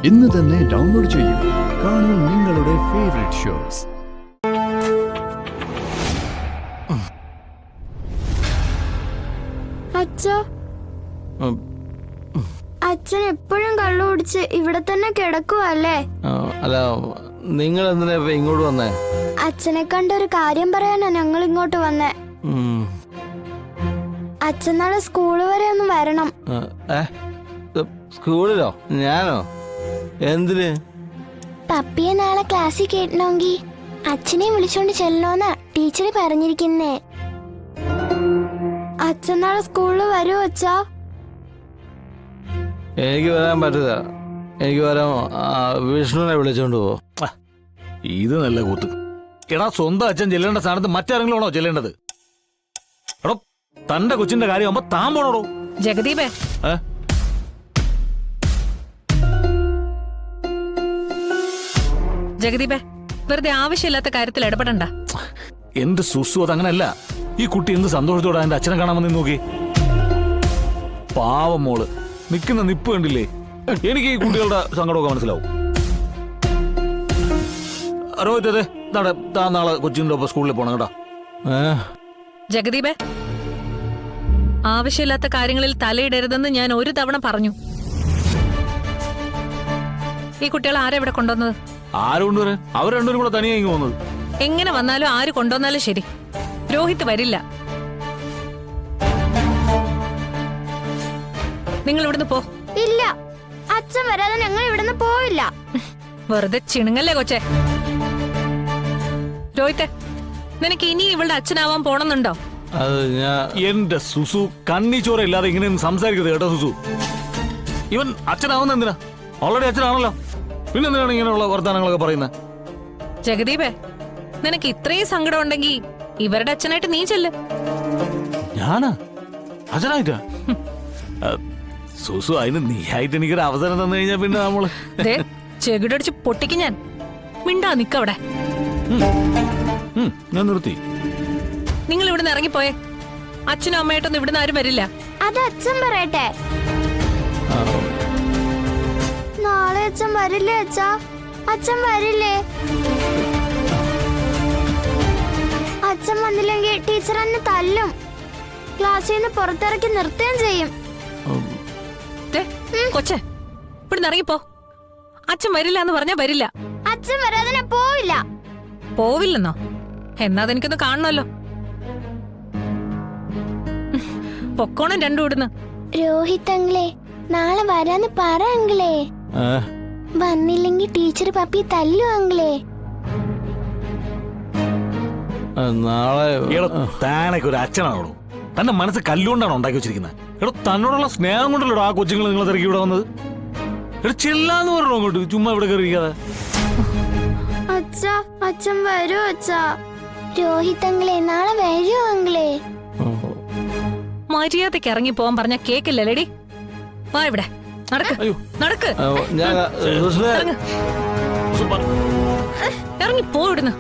ഇന്ന് തന്നെ ഡൗൺലോഡ് ചെയ്യൂ. കാണൂ നിങ്ങളുടെ ഫേവറേറ്റ് ഷോസ്. അച്ഛൻ എപ്പോഴും കള്ളു കുടിച്ച് ഇവിടെ തന്നെ കിടക്കുവല്ലേ? അല്ല, നിങ്ങൾ എന്തിനാ ഇങ്ങോട്ട് വന്നേ? അച്ഛനെ കണ്ടൊരു കാര്യം പറയാനാ ഞങ്ങൾ ഇങ്ങോട്ട് വന്നേ. അച്ഛൻ നാളെ സ്കൂള് വരെ ഒന്ന് വരണം. സ്കൂളിലോ? ഞാനോ? എന്തിന്? പപ്പിയെ നാളെ ക്ലാസ്സിൽ കേട്ടണമെങ്കിൽ അച്ഛനെ വിളിച്ചോണ്ട് ചെല്ലണോന്നാ ടീച്ചർ പറഞ്ഞിരിക്കുന്നേ. അച്ഛൻ നാളെ സ്കൂളിൽ വരുമോ അച്ഛാ? എനിക്ക് വരാൻ പറ്റില്ല. എനിക്ക് വരാൻ വിഷ്ണുവിനെ വിളിച്ചോണ്ട് പോ. ഇത് നല്ല കൂത്ത്. എടാ, സ്വന്തം അച്ഛൻ ചെല്ലേണ്ട സ്ഥാനത്ത് മറ്റാരെങ്കിലും ആണോ ചെല്ലേണ്ടത്? എടോ, തന്റെ കൊച്ചിന്റെ കാര്യമാകുമ്പോ താൻ പോണോടോ. ജഗദീപേ, ജഗദീപേ, വെറുതെ ആവശ്യമില്ലാത്ത കാര്യത്തിൽ ഇടപെടണ്ട. എന്റെ സുസു, അതങ്ങനല്ല. ഈ കുട്ടി എന്ത് സന്തോഷത്തോടെ എന്റെ അച്ഛനെ കാണാൻ വന്ന് നോക്കി. പാവം മോള് നിൽക്കുന്ന നിപ്പ് കണ്ടില്ലേ? എനിക്ക് ഈ കുട്ടികളുടെ സങ്കടമൊക്കെ മനസ്സിലാവും. രോഹിത്, താൻ നാളെ കൊച്ചിൻ്റെ ഒപ്പം സ്കൂളിൽ പോണം കേട്ടോ. ജഗദീപേ, ആവശ്യമില്ലാത്ത കാര്യങ്ങളിൽ തലയിടരുതെന്ന് ഞാൻ ഒരു തവണ പറഞ്ഞു. ഈ കുട്ടികൾ ആരാ ഇവിടെ കൊണ്ടുവന്നത്? ആര് കൊണ്ടുവരാൻ? അവർ രണ്ടുപേരും കൂടെ തനിയെ ഇങ്ങ് പോകുന്നത്. എങ്ങനെ വന്നാലും ആര് കൊണ്ടുവന്നാലും ശരി, രോഹിത് വരില്ല. നിങ്ങൾ ഇവിടുന്ന് പോ. ഇല്ല, അച്ഛൻ വരാതെ ഞങ്ങൾ ഇവിടുന്ന് പോവില്ല. വെറുതെ ചിണുങ്ങല്ലേ കൊച്ചെ. രോഹിത്തെ, നിനക്ക് ഇനി ഇവളുടെ അച്ഛനാവാൻ പോണമെന്നുണ്ടോ? അത് എന്റെ സുസു, കണ്ണിച്ചോര ഇല്ലാതെ ഇങ്ങനെയൊന്നും സംസാരിക്കരുത് കേട്ടോ സുസു. ഇവൻ അച്ഛനാവുന്ന എന്തിനാ? ഓൾറെഡി അച്ഛനാണല്ലോ. പിന്നെന്തിനാണ് ഇങ്ങനെയുള്ള വർത്തമാനങ്ങളൊക്കെ പറയുന്നത്? ജഗദീപേ, നിനക്ക് ഇത്രയും സങ്കടം ഉണ്ടെങ്കിൽ ഇവരുടെ അച്ഛനായിട്ട് നീ ചെല്ല്. ഞാനാ അച്ഛനായിട്ടാ? സുസു, അതിന് നീയായിട്ട് എനിക്കൊരു അവസരം തന്നു കഴിഞ്ഞാ പിന്നെ നമ്മള് ചെകിടടിച്ച് പൊട്ടിക്ക് ഞാൻ. മിണ്ടാ നിക്കവിടെ. ഞാൻ നിർത്തി. നിങ്ങൾ ഇവിടുന്ന് ഇറങ്ങിപ്പോയേ. അച്ഛനും അമ്മയായിട്ടൊന്നും ഇവിടുന്ന് ആരും വരില്ല. അത് അച്ഛൻ പറയട്ടെ. നാളെ അച്ഛൻ വരില്ലേ അച്ഛാ? അച്ഛൻ വരില്ലേ? അച്ഛൻ വന്നില്ലെങ്കിൽ ടീച്ചർ എന്നെ തല്ലും. ക്ലാസ്സിൽ നിന്ന് പുറത്തിറക്കി നിർത്തുകയും ചെയ്യും. കൊച്ചെ, ഇവിടുന്ന് ഇറങ്ങിപ്പോ. അച്ഛൻ വരില്ല എന്ന് പറഞ്ഞാ വരില്ല. അച്ഛൻ വരാതെ ഞാൻ പോവില്ല. പോവില്ലെന്നോ? എന്നാ അതെനിക്കൊന്ന് കാണണമല്ലോ. പൊക്കോണം രണ്ടും ഇവിടുന്ന്. രോഹിത് അങ്കിളെ, നാളെ വരാന്ന് പറ അങ്കിളെ. വന്നില്ലെങ്കിൽ ടീച്ചർ പപ്പി തല്ലു അങ്കിളെ. നാളെ താനൊക്കെ ഒരു അച്ഛനാണോ? തന്റെ മനസ്സ് കല്ലുകൊണ്ടാണോ ഉണ്ടാക്കി വെച്ചിരിക്കുന്നത്? എടോ, തന്നോടുള്ള സ്നേഹം കൊണ്ടല്ലോ ആ കൊച്ചുങ്ങൾ നിങ്ങളെ തിരക്കി ഇവിടെ വന്നത്. എടാ, ചെല്ലാന്ന് പറഞ്ഞോ അങ്ങോട്ട്, ചുമ്മാ ഇവിടെ കയറിയിരിക്കാതെ. അച്ഛാ, അച്ഛൻ വരൂ അച്ഛാ? രോഹിത് അങ്കിളെ, നാളെ വരൂ അങ്കിളെ? മര്യാദക്ക് ഇറങ്ങി പോവാൻ പറഞ്ഞ കേക്കില്ല ലേഡി. വാ ഇവിടെ, നടക്ക് നടക്ക്. ഞാൻ ഇറങ്ങി പോ ഇവിടുന്ന്.